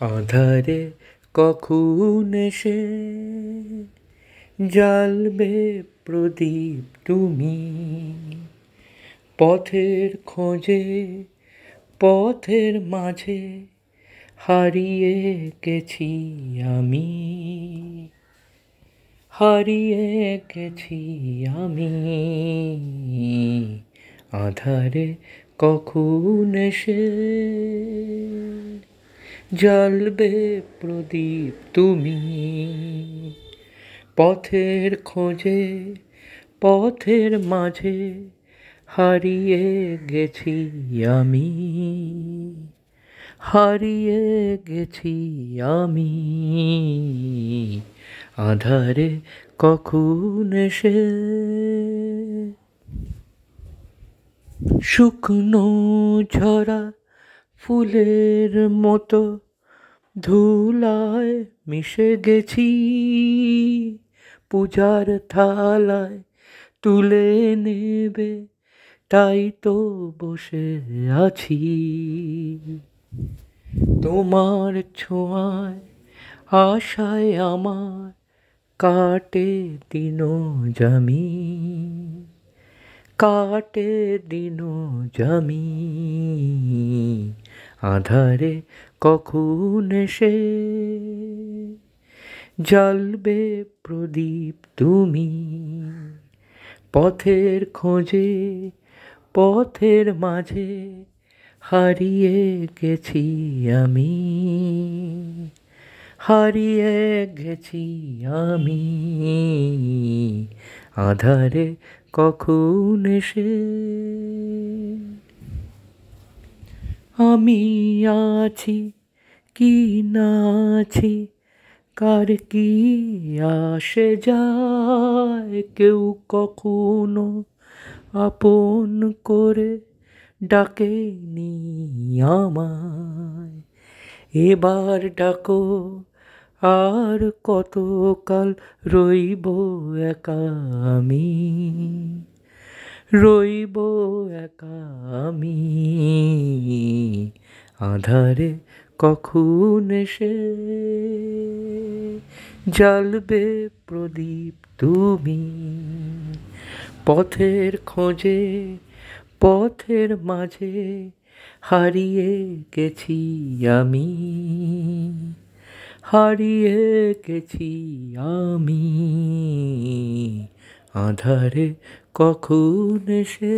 আঁধারে কখন এসে জ্বালবে প্রদীপ তুমি, পথের খোঁজে পথের মাঝে হারিয়ে গেছি আমি, হারিয়ে গেছি আমি। আঁধারে কখন এসে জ্বালবে প্রদীপ তুমি, পথের খোঁজে পথের মাঝে হারিয়ে গেছি আমি, হারিয়ে গেছি আমি। আঁধারে কখন এসে শুকনো ঝরা ফুলের মতো ধুলায় মিশে গেছি, পূজার থালায় তুলে নেবে তাই তো বসে আছি। তোমার ছোঁয়ায় আশায় আমার কাটে দিনো জামি, কাটে দিনো জামি। আঁধারে কখন এসে জ্বালবে প্রদীপ তুমি, পথের খোঁজে পথের মাঝে হারিয়ে গেছি আমি, হারিয়ে গেছি আমি। আঁধারে কখন এসে আমি আছি কি না আছি কার কি আসে যায়, কেউ কখনো আপন করে ডাকেনি আমায়। এবার ডাকো আর কতকাল রইব একা আমি, রইব একা আমি। আঁধারে কখন এসে জ্বালবে প্রদীপ তুমি, পথের খোঁজে পথের মাঝে হারিয়ে গেছি আমি, হারিয়ে গেছি আমি। আঁধারে কখন এসে